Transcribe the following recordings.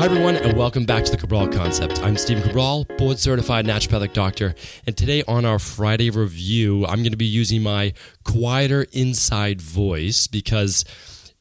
Hi everyone, and welcome back to the Cabral Concept. I'm Stephen Cabral, board-certified naturopathic doctor, and today on our Friday review, I'm going to be using my quieter inside voice because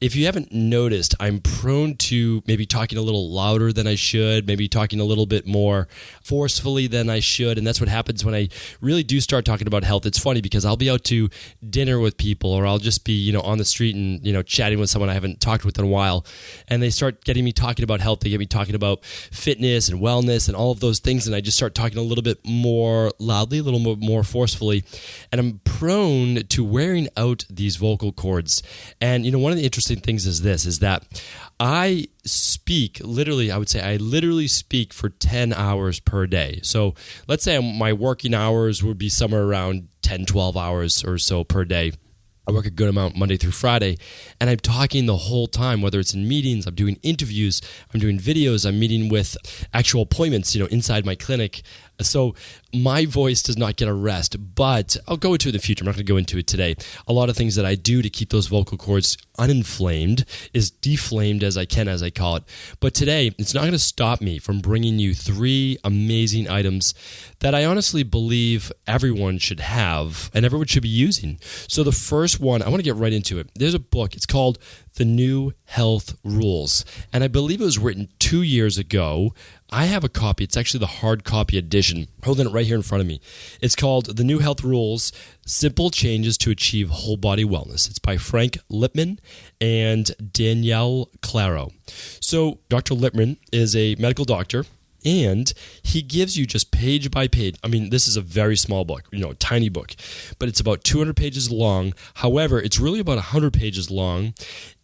if you haven't noticed, I'm prone to maybe talking a little louder than I should, maybe talking a little bit more forcefully than I should, and that's what happens when I really do start talking about health. It's funny because I'll be out to dinner with people, or I'll just be, on the street and, chatting with someone I haven't talked with in a while, and they start getting me talking about health. They get me talking about fitness and wellness and all of those things, and I just start talking a little bit more loudly, a little more forcefully, and I'm prone to wearing out these vocal cords. And, one of the interesting things is that I speak literally, I would say I literally speak for 10 hours per day. So let's say my working hours would be somewhere around 10, 12 hours or so per day. I work a good amount Monday through Friday, and I'm talking the whole time, whether it's in meetings, I'm doing interviews, I'm doing videos, I'm meeting with actual appointments, inside my clinic. So my voice does not get a rest, but I'll go into it in the future. I'm not going to go into it today. A lot of things that I do to keep those vocal cords uninflamed, is deflamed as I can, as I call it. But today, it's not going to stop me from bringing you 3 amazing items that I honestly believe everyone should have and everyone should be using. So the first one, I want to get right into it. There's a book. It's called The New Health Rules, and I believe it was written 2 years ago. I have a copy. It's actually the hard copy edition. Holding it right here in front of me. It's called The New Health Rules, Simple Changes to Achieve Whole Body Wellness. It's by Frank Lipman and Danielle Claro. So Dr. Lipman is a medical doctor, and he gives you just page by page. I mean, this is a very small book, a tiny book, but it's about 200 pages long. However, it's really about 100 pages long.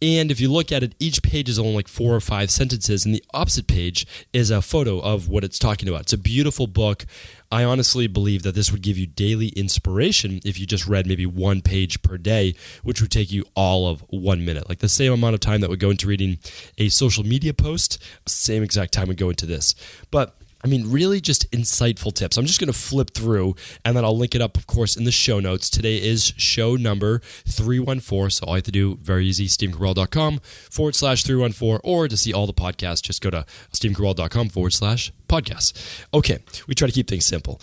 And if you look at it, each page is only like 4 or 5 sentences, and the opposite page is a photo of what it's talking about. It's a beautiful book. I honestly believe that this would give you daily inspiration if you just read maybe 1 page per day, which would take you all of 1 minute. Like the same amount of time that would go into reading a social media post, same exact time would go into this. But really just insightful tips. I'm just going to flip through, and then I'll link it up, of course, in the show notes. Today is show number 314, so all you have to do, very easy, stephencarell.com/314, or to see all the podcasts, just go to stephencarell.com/podcasts. Okay, we try to keep things simple.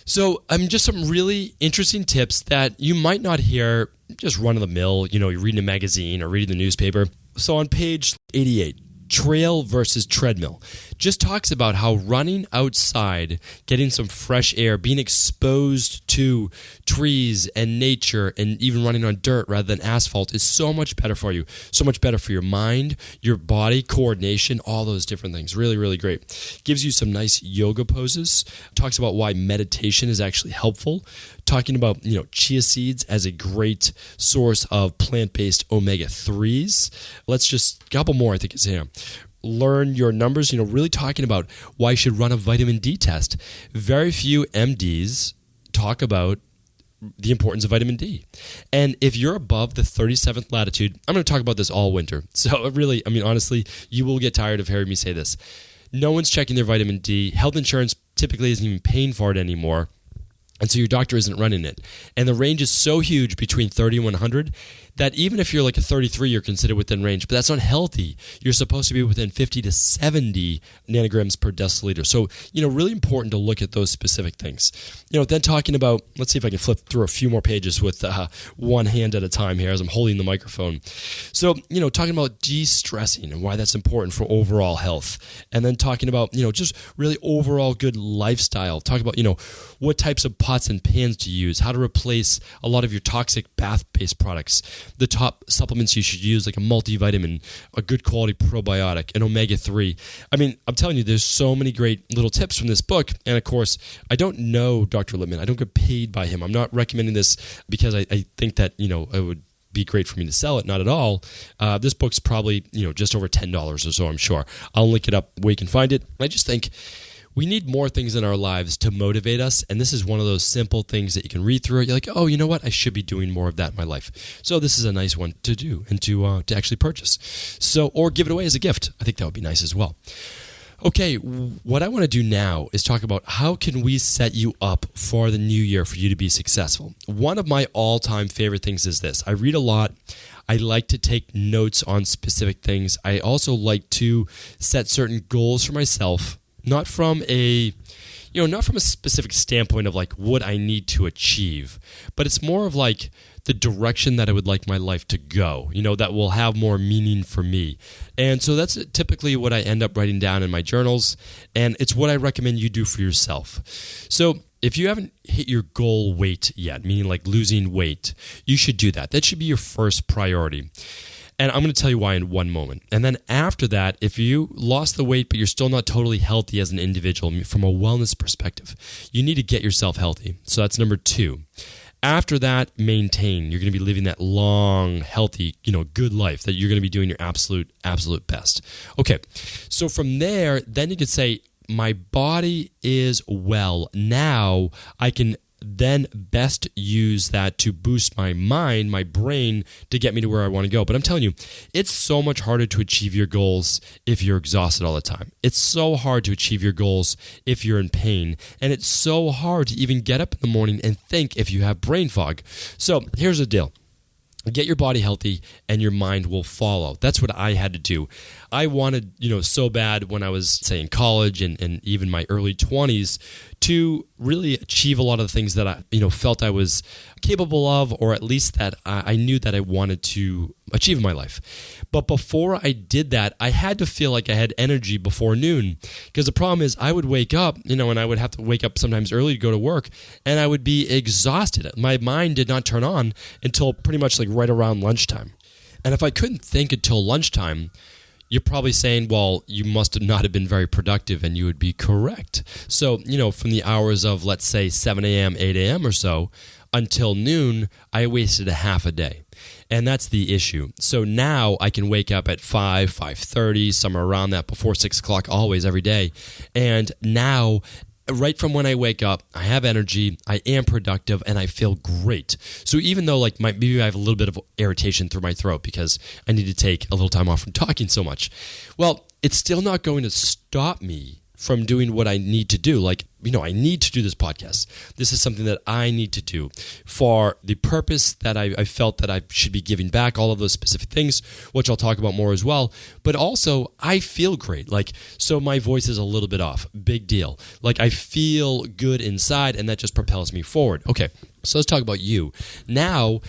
So, just some really interesting tips that you might not hear just run-of-the-mill, you're reading a magazine or reading the newspaper. So on page 88, trail versus treadmill, just talks about how running outside, getting some fresh air, being exposed to trees and nature, and even running on dirt rather than asphalt is so much better for you, so much better for your mind, your body, coordination, all those different things. Really, really great. Gives you some nice yoga poses. Talks about why meditation is actually helpful. Talking about, chia seeds as a great source of plant-based omega-3s. Let's just, a couple more I think is here. Learn your numbers, really talking about why you should run a vitamin D test. Very few MDs talk about the importance of vitamin D. And if you're above the 37th latitude, I'm going to talk about this all winter. So really, honestly, you will get tired of hearing me say this. No one's checking their vitamin D. Health insurance typically isn't even paying for it anymore. And so your doctor isn't running it. And the range is so huge between 30 and 100 that even if you're like a 33, you're considered within range. But that's not healthy. You're supposed to be within 50 to 70 nanograms per deciliter. So, really important to look at those specific things. Then talking about, let's see if I can flip through a few more pages with one hand at a time here as I'm holding the microphone. So, talking about de-stressing and why that's important for overall health. And then talking about, just really overall good lifestyle. Talk about, what types of pots and pans to use, how to replace a lot of your toxic bath-based products, the top supplements you should use, like a multivitamin, a good quality probiotic, an omega-3. I'm telling you, there's so many great little tips from this book. And of course, I don't know Dr. Lipman. I don't get paid by him. I'm not recommending this because I think that, it would be great for me to sell it. Not at all. This book's probably, just over $10 or so, I'm sure. I'll link it up where you can find it. I just think we need more things in our lives to motivate us, and this is one of those simple things that you can read through it. You're like, oh, you know what? I should be doing more of that in my life. So this is a nice one to do and to actually purchase. So, or give it away as a gift. I think that would be nice as well. Okay, what I want to do now is talk about how can we set you up for the new year for you to be successful. One of my all-time favorite things is this. I read a lot. I like to take notes on specific things. I also like to set certain goals for myself, not from a specific standpoint of like what I need to achieve, but it's more of like the direction that I would like my life to go, that will have more meaning for me. And so that's typically what I end up writing down in my journals, and it's what I recommend you do for yourself. So if you haven't hit your goal weight yet, meaning like losing weight, you should do that. That should be your first priority. And I'm going to tell you why in one moment. And then after that, if you lost the weight but you're still not totally healthy as an individual from a wellness perspective, you need to get yourself healthy. So that's number 2. After that, maintain. You're going to be living that long, healthy, good life that you're going to be doing your absolute best. Okay, so from there, then you could say, my body is well. Now I can then best use that to boost my mind, my brain, to get me to where I want to go. But I'm telling you, it's so much harder to achieve your goals if you're exhausted all the time. It's so hard to achieve your goals if you're in pain. And it's so hard to even get up in the morning and think if you have brain fog. So here's the deal. Get your body healthy and your mind will follow. That's what I had to do. I wanted, so bad when I was, say, in college and even my early 20s to really achieve a lot of the things that I, felt I was capable of, or at least that I knew that I wanted to achieve in my life. But before I did that, I had to feel like I had energy before noon. Because the problem is I would wake up, and I would have to wake up sometimes early to go to work, and I would be exhausted. My mind did not turn on until pretty much like right around lunchtime. And if I couldn't think until lunchtime, you're probably saying, well, you must not have been very productive, and you would be correct. So, from the hours of, let's say, 7 a.m., 8 a.m. or so, until noon, I wasted a half a day. And that's the issue. So now I can wake up at 5, 5:30, somewhere around that, before 6 o'clock, always, every day. And now, right from when I wake up, I have energy, I am productive, and I feel great. So even though maybe I have a little bit of irritation through my throat because I need to take a little time off from talking so much, well, it's still not going to stop me from doing what I need to do. I need to do this podcast. This is something that I need to do for the purpose that I felt that I should be giving back, all of those specific things, which I'll talk about more as well. But also, I feel great. So my voice is a little bit off. Big deal. I feel good inside, and that just propels me forward. Okay, so let's talk about you. Now,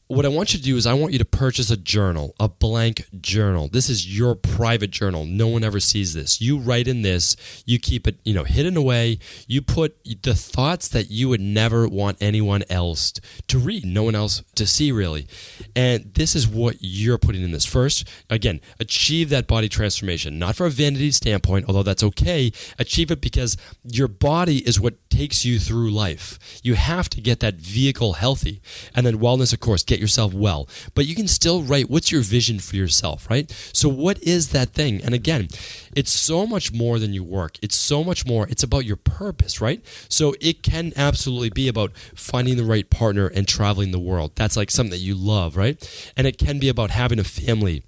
what I want you to do is I want you to purchase a journal, a blank journal. This is your private journal. No one ever sees this. You write in this. You keep it, hidden away. You put the thoughts that you would never want anyone else to read, no one else to see really. And this is what you're putting in this. First, again, achieve that body transformation, not for a vanity standpoint, although that's okay. Achieve it because your body is what takes you through life. You have to get that vehicle healthy. And then wellness, of course, get yourself well. But you can still write, what's your vision for yourself, right? So what is that thing? And again, it's so much more than your work. It's so much more. It's about your purpose, right? So it can absolutely be about finding the right partner and traveling the world. That's something that you love, right? And it can be about having a family,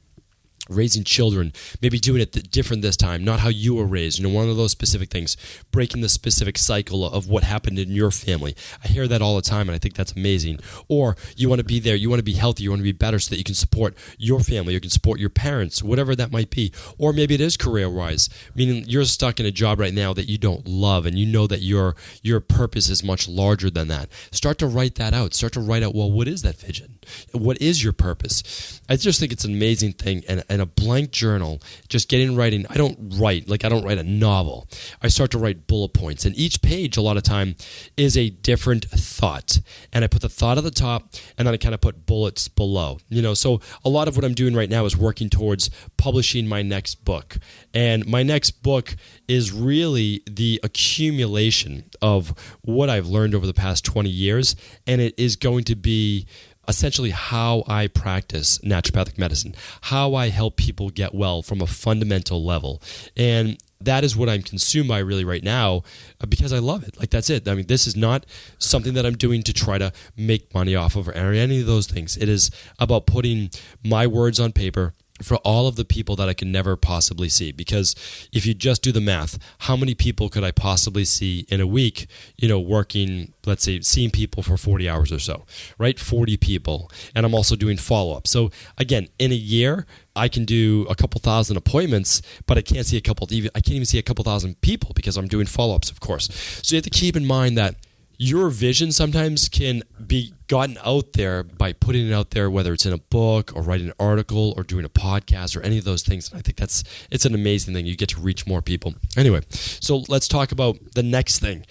raising children, maybe doing it different this time, not how you were raised, one of those specific things, breaking the specific cycle of what happened in your family. I hear that all the time, and I think that's amazing. Or you want to be there, you want to be healthy, you want to be better so that you can support your family, you can support your parents, whatever that might be. Or maybe it is career-wise, meaning you're stuck in a job right now that you don't love, and you know that your purpose is much larger than that. Start to write that out. Start to write out, well, what is that vision? What is your purpose? I just think it's an amazing thing, and a blank journal, just getting writing. I don't write a novel. I start to write bullet points, and each page a lot of time is a different thought, and I put the thought at the top, and then I kind of put bullets below. So a lot of what I'm doing right now is working towards publishing my next book, and my next book is really the accumulation of what I've learned over the past 20 years, and it is going to be essentially how I practice naturopathic medicine, how I help people get well from a fundamental level. And that is what I'm consumed by really right now because I love it. That's it. I mean, this is not something that I'm doing to try to make money off of or any of those things. It is about putting my words on paper, for all of the people that I can never possibly see. Because if you just do the math, how many people could I possibly see in a week, working, let's say, seeing people for 40 hours or so, right? 40 people. And I'm also doing follow-up. So again, in a year, I can do a couple thousand appointments, but I can't even see a couple thousand people because I'm doing follow-ups, of course. So you have to keep in mind that your vision sometimes can be gotten out there by putting it out there, whether it's in a book or writing an article or doing a podcast or any of those things. And I think it's an amazing thing. You get to reach more people. Anyway, so let's talk about the next thing.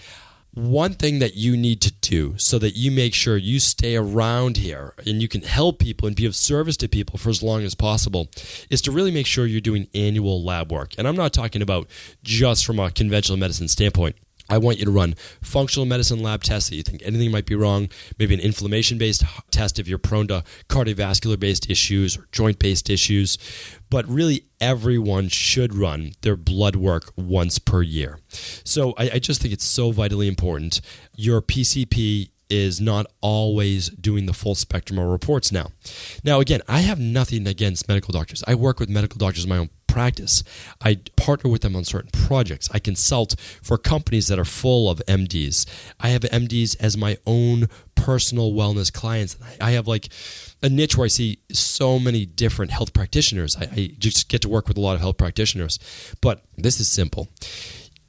One thing that you need to do so that you make sure you stay around here and you can help people and be of service to people for as long as possible is to really make sure you're doing annual lab work. And I'm not talking about just from a conventional medicine standpoint. I want you to run functional medicine lab tests that you think anything might be wrong, maybe an inflammation-based test if you're prone to cardiovascular-based issues or joint-based issues. But really, everyone should run their blood work once per year. So I just think it's so vitally important. Your PCP is not always doing the full spectrum of reports now. Now, again, I have nothing against medical doctors. I work with medical doctors in my own practice. I partner with them on certain projects. I consult for companies that are full of MDs. I have MDs as my own personal wellness clients. I have like a niche where I see so many different health practitioners. I just get to work with a lot of health practitioners. But this is simple.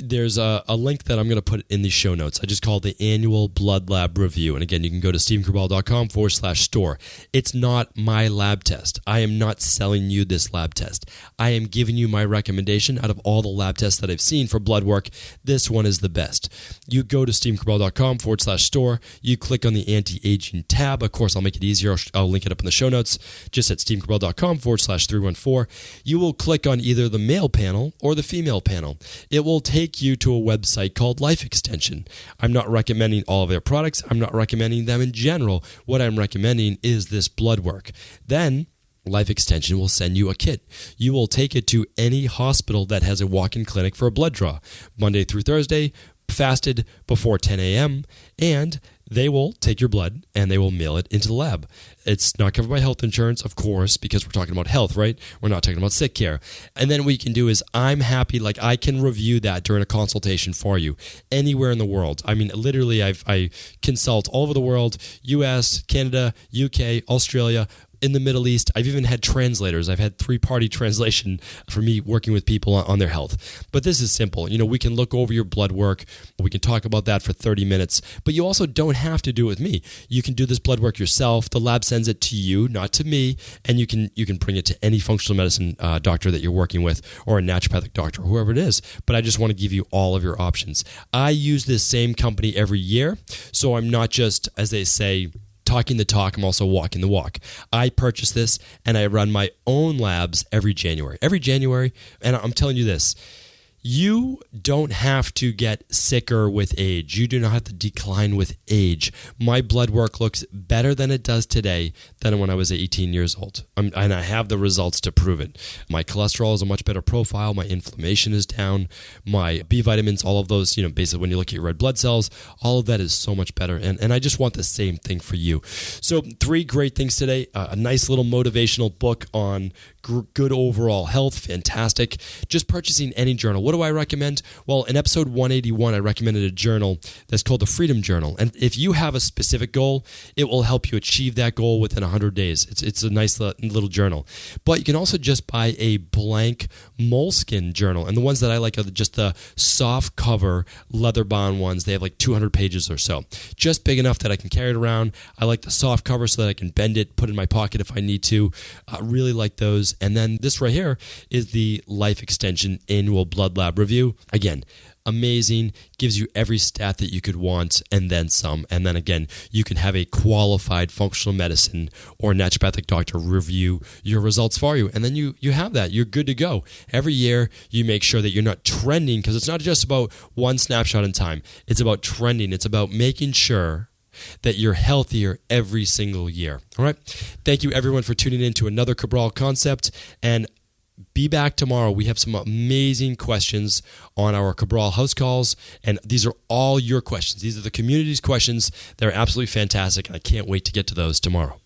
There's a link that I'm going to put in the show notes. I just call it the Annual Blood Lab Review. And again, you can go to stephencabral.com/store. It's not my lab test. I am not selling you this lab test. I am giving you my recommendation out of all the lab tests that I've seen for blood work. This one is the best. You go to stephencabral.com/store. You click on the anti-aging tab. Of course, I'll make it easier. I'll link it up in the show notes. Just at stephencabral.com/314. You will click on either the male panel or the female panel. It will take you to a website called Life Extension. I'm not recommending all of their products. I'm not recommending them in general. What I'm recommending is this blood work. Then Life Extension will send you a kit. You will take it to any hospital that has a walk-in clinic for a blood draw, Monday through Thursday, fasted before 10 a.m., and they will take your blood and they will mail it into the lab. It's not covered by health insurance, of course, because we're talking about health, right? We're not talking about sick care. And then what you can do is I'm happy, like I can review that during a consultation for you anywhere in the world. I mean, literally, I consult all over the world, US, Canada, UK, Australia, in the Middle East. I've even had translators. I've had three-party translation for me working with people on their health. But this is simple. We can look over your blood work. We can talk about that for 30 minutes. But you also don't have to do it with me. You can do this blood work yourself. The lab sends it to you, not to me, and you can bring it to any functional medicine doctor that you're working with or a naturopathic doctor, whoever it is. But I just want to give you all of your options. I use this same company every year, so I'm not just, as they say, talking the talk, I'm also walking the walk. I purchase this and I run my own labs every January. And I'm telling you this, you don't have to get sicker with age. You do not have to decline with age. My blood work looks better than it does today than when I was 18 years old. And I have the results to prove it. My cholesterol is a much better profile. My inflammation is down. My B vitamins, all of those, basically when you look at your red blood cells, all of that is so much better. And I just want the same thing for you. So 3 great things today. A nice little motivational book on good overall health. Fantastic. Just purchasing any journal. What do I recommend? Well, in episode 181, I recommended a journal that's called the Freedom Journal. And if you have a specific goal, it will help you achieve that goal within 100 days. It's a nice little journal. But you can also just buy a blank moleskin journal. And the ones that I like are just the soft cover, leather-bound ones. They have like 200 pages or so. Just big enough that I can carry it around. I like the soft cover so that I can bend it, put it in my pocket if I need to. I really like those. And then this right here is the Life Extension Annual Blood Lab Review. Again, amazing, gives you every stat that you could want and then some. And then again, you can have a qualified functional medicine or naturopathic doctor review your results for you. And then you have that. You're good to go. Every year, you make sure that you're not trending, because it's not just about one snapshot in time. It's about trending. It's about making sure that you're healthier every single year. All right. Thank you, everyone, for tuning in to another Cabral Concept. And be back tomorrow. We have some amazing questions on our Cabral house calls. And these are all your questions. These are the community's questions. They're absolutely fantastic. And I can't wait to get to those tomorrow.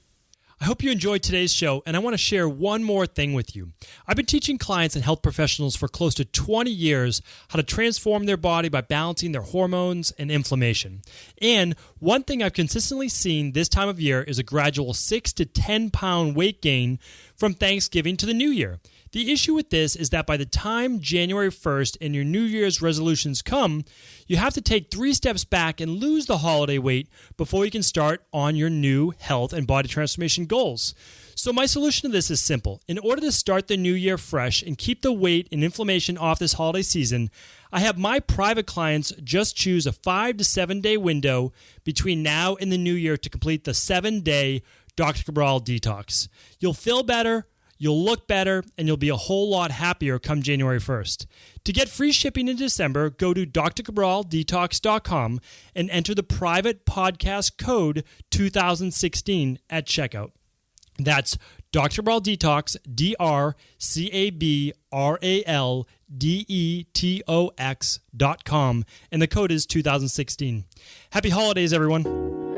I hope you enjoyed today's show, and I want to share one more thing with you. I've been teaching clients and health professionals for close to 20 years how to transform their body by balancing their hormones and inflammation. And one thing I've consistently seen this time of year is a gradual 6 to 10 pound weight gain from Thanksgiving to the New Year. The issue with this is that by the time January 1st and your New Year's resolutions come, you have to take 3 steps back and lose the holiday weight before you can start on your new health and body transformation goals. So my solution to this is simple. In order to start the new year fresh and keep the weight and inflammation off this holiday season, I have my private clients just choose a 5 to 7 day window between now and the new year to complete the 7-day Dr. Cabral detox. You'll feel better, you'll look better, and you'll be a whole lot happier come January 1st. To get free shipping in December, go to drcabraldetox.com and enter the private podcast code 2016 at checkout. That's Dr. Cabral Detox, DrCabraldetox.com, and the code is 2016. Happy holidays, everyone.